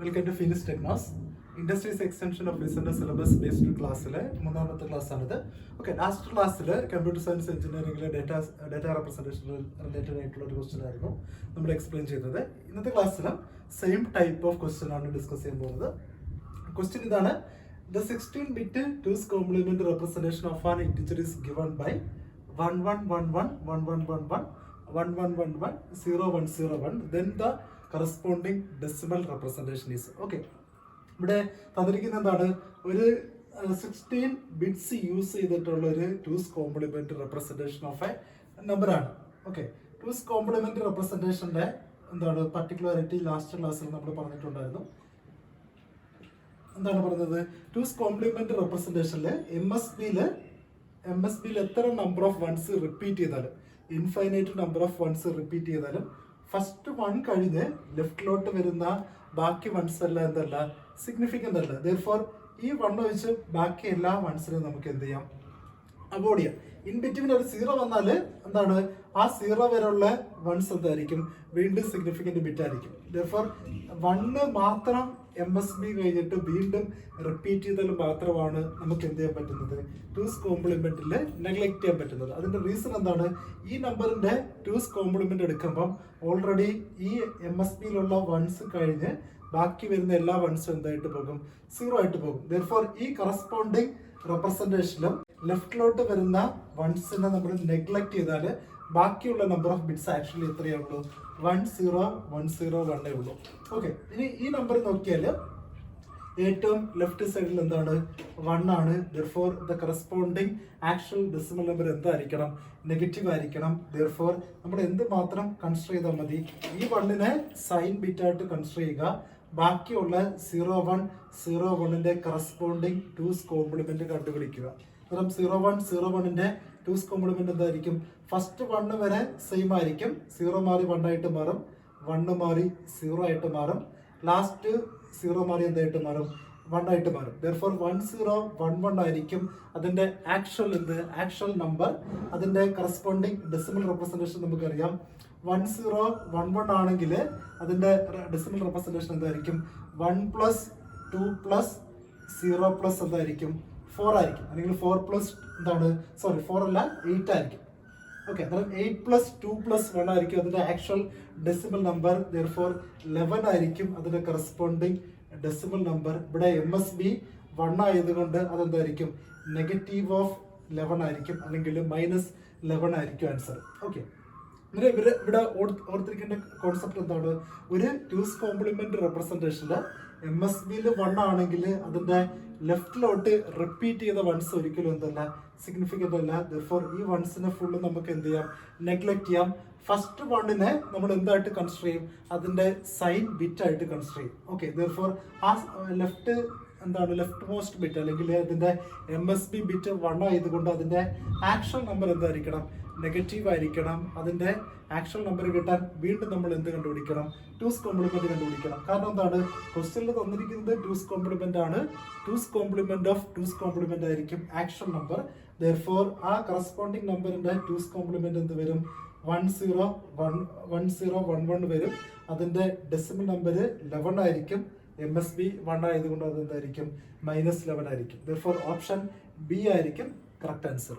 Welcome to Finis Technos Industries extension of വിസന്റെ syllabus based ക്ലാസ്സിലെ മൂന്നാമത്തെ ക്ലാസ്സാണിത്. ഓക്കെ, ലാസ്റ്റ് ക്ലാസ്സിൽ കമ്പ്യൂട്ടർ സയൻസ് എഞ്ചിനീയറിംഗിലെ ഡേറ്റ റെപ്രസെൻറ്റേഷൻ റിലേറ്റഡ് ആയിട്ടുള്ള ഒരു ക്വസ്റ്റ്യൻ ആയിരുന്നു നമ്മൾ എക്സ്പ്ലെയിൻ ചെയ്തത്. ഇന്നത്തെ ക്ലാസ്സിൽ സെയിം ടൈപ്പ് ഓഫ് ക്വസ്റ്റ്യൻ ആണ് ഡിസ്കസ് ചെയ്യാൻ പോകുന്നത്. ക്വസ്റ്റ്യൻ ഇതാണ്: The 16-bit 2's complement representation of an integer is given by 1111 1111 1111 0101. Then the corresponding decimal representation is. Okay. ഇവിടെ തന്നിരിക്കുന്ന എന്താണ്? ഒരു 16 ബിറ്റ്സ് യൂസ് ചെയ്തിട്ടുള്ള ഒരു 2's complement representation of A number ആണ്. ഓക്കെ, 2's complement representationന്റെ എന്താണ് പർട്ടിക്കുലാരിറ്റി ലാസ്റ്റ് ക്ലാസ്സിൽ നമ്മൾ പറഞ്ഞിട്ടുണ്ടായിരുന്നു. എന്താണ് പറഞ്ഞത്? 2's complement representationൽ എം എസ് ബിയിൽ എത്ര നമ്പർ ഓഫ് വൺസ് റിപ്പീറ്റ് ചെയ്താലും, infinite number of ones repeat ചെയ്താലും ഫസ്റ്റ് വൺ കഴിഞ്ഞ് ലെഫ്റ്റിലോട്ട് വരുന്ന ബാക്കി വൺസ് എല്ലാം എന്തല്ല, സിഗ്നിഫിക്കൻ്റ് അല്ല. ദെർഫോർ ഈ വൺ ഒഴിച്ച് ബാക്കി എല്ലാ വൺസിനും നമുക്ക് എന്ത് ചെയ്യാം, അവോയ്ഡ് ചെയ്യാം. ഇൻ ബിറ്റ്വീൻ ഒരു 0 വന്നാൽ എന്താണ്, ആ 0 വരെയുള്ള വൺസ് എന്തായിരിക്കും, വീണ്ടും സിഗ്നിഫിക്കൻ്റ് ബിറ്റ് ആയിരിക്കും. ദെർഫോർ 1 മാത്രം എം എസ് ബി കഴിഞ്ഞിട്ട് വീണ്ടും റിപ്പീറ്റ് ചെയ്താൽ മാത്രമാണ് നമുക്ക് എന്ത് ചെയ്യാൻ പറ്റുന്നത്, 2's complementൽ നെഗ്ലക്ട് ചെയ്യാൻ പറ്റുന്നത്. അതിന്റെ റീസൺ എന്താണ്? ഈ നമ്പറിന്റെ 2's complement എടുക്കുമ്പം ഓൾറെഡി ഈ എം എസ് ബിയിലുള്ള വൺസ് കഴിഞ്ഞ് ബാക്കി വരുന്ന എല്ലാ വൺസും എന്തായിട്ട് പോകും, 0 ആയിട്ട് പോകും. ദെർഫോർ ഈ കറസ്പോണ്ടിങ് റെപ്രസെന്റേഷനിലും ലെഫ്റ്റിലോട്ട് വരുന്ന വൺസിനെ നമ്മൾ നെഗ്ലക്ട് ചെയ്താൽ ബാക്കിയുള്ള നമ്പർ ഓഫ് ബിറ്റ്സ് ആക്ച്വലി എത്രയേ ഉള്ളൂ, 10101 ഉള്ളൂ. ഓക്കെ, ഇനി ഈ നമ്പർ നോക്കിയാൽ ഏറ്റവും ലെഫ്റ്റ് സൈഡിൽ എന്താണ്, 1 ആണ്. Therefore the corresponding actual decimal number എന്തായിരിക്കണം, നെഗറ്റീവ് ആയിരിക്കണം. ദെർഫോർ നമ്മൾ എന്ത് മാത്രം കൺസിഡർ ചെയ്താൽ മതി, ഈ 1നെ സൈൻ ബിറ്റ് ആയിട്ട് കൺസിഡർ ചെയ്യുക. ബാക്കിയുള്ള 0101ന്റെ കറസ്പോണ്ടിങ് 2's complement കണ്ടുപിടിക്കുക. കാരണം 0101ന്റെ 2's complement എന്തായിരിക്കും, ഫസ്റ്റ് 1 വരെ സെയിം ആയിരിക്കും, 0 മാറി 1 ആയിട്ട് മാറും, 1 മാറി 0 ആയിട്ട് മാറും, ലാസ്റ്റ് 0 മാറി എന്തായിട്ട് മാറും, 1 ആയിട്ട് മാറും. ദെർഫോർ 1011 ആയിരിക്കും അതിന്റെ ആക്ച്വൽ നമ്പർ. അതിന്റെ കറസ്പോണ്ടിങ് ഡെസിമൽ റെപ്രസെന്റേഷൻ നമുക്കറിയാം. 1011 ആണെങ്കിൽ അതിന്റെ ഡെസിമൽ റെപ്രസെന്റേഷൻ എന്തായിരിക്കും, 1 + 2 + 0 + എന്തായിരിക്കും, 4 ആയിരിക്കും. അല്ലെങ്കിൽ 4 + എന്താണ്, 4 അല്ല 8 ആയിരിക്കും. ഓക്കെ, അന്നേരം 8 + 2 + 1 ആയിരിക്കും അതിന്റെ ആക്ച്വൽ ഡെസിമൽ നമ്പർ. ദെർഫോർ 11 ആയിരിക്കും അതിന്റെ കറസ്പോണ്ടിങ് ഡെസിമൽ നമ്പർ. ഇവിടെ എം എസ് ബി 1 ആയതുകൊണ്ട് അതെന്തായിരിക്കും, -11 ആയിരിക്കും, അല്ലെങ്കിൽ -11 ആയിരിക്കും ആൻസർ. ഓക്കെ, ഇവിടെ ഓർത്തിരിക്കേണ്ട കോൺസെപ്റ്റ് എന്താണ്, ഒരു 2's complement റെപ്രസെന്റേഷനിൽ എം എസ് ബിയിൽ 1 ആണെങ്കിൽ അതിന്റെ ലെഫ്റ്റിലോട്ട് റിപ്പീറ്റ് ചെയ്ത വൺസ് ഒരിക്കലും എന്തല്ല, സിഗ്നിഫിക്കൻ്റ് അല്ല. ദെർഫോർ ഈ വൺസിനെ ഫുള്ള് നമുക്ക് എന്ത് ചെയ്യാം, നെഗ്ലക്ട് ചെയ്യാം. ഫസ്റ്റ് 1നെ നമ്മൾ എന്തായിട്ട് കൺസിഡർ ചെയ്യും, അതിന്റെ സൈൻ ബിറ്റ് ആയിട്ട് കൺസിഡർ ചെയ്യും. ഓക്കെ, ദെർഫോർ ആ ലെഫ്റ്റ് മോസ്റ്റ് ബിറ്റ് അല്ലെങ്കിൽ അതിന്റെ എം എസ് ബി ബിറ്റ് 1 ആയതുകൊണ്ട് അതിന്റെ ആക്ച്വൽ നമ്പർ എന്തായിരിക്കണം, നെഗറ്റീവ് ആയിരിക്കണം. അതിന്റെ ആക്ച്വൽ നമ്പർ കിട്ടാൻ വീണ്ടും നമ്മൾ എന്ത് കണ്ടുപിടിക്കണം, 2's complement കണ്ടുപിടിക്കണം. കാരണം എന്താണ്, ക്വസ്റ്റ്യനിൽ തന്നിരിക്കുന്നത് 2's complement ആണ്. 2's complement of 2's complement ആയിരിക്കും ആക്ച്വൽ നമ്പർ. ദെർഫോർ ആ കറസ്പോണ്ടിങ് നമ്പറിന്റെ 2's complement എന്ത് വരും, 1011 വരും. അതിന്റെ ഡെസിമൽ നമ്പർ 11 ആയിരിക്കും. എം എസ് ബി 1 ആയതുകൊണ്ട് അത് എന്തായിരിക്കും, -11 ആയിരിക്കും. ദെർഫോർ ഓപ്ഷൻ ബി ആയിരിക്കും കറക്റ്റ് ആൻസർ.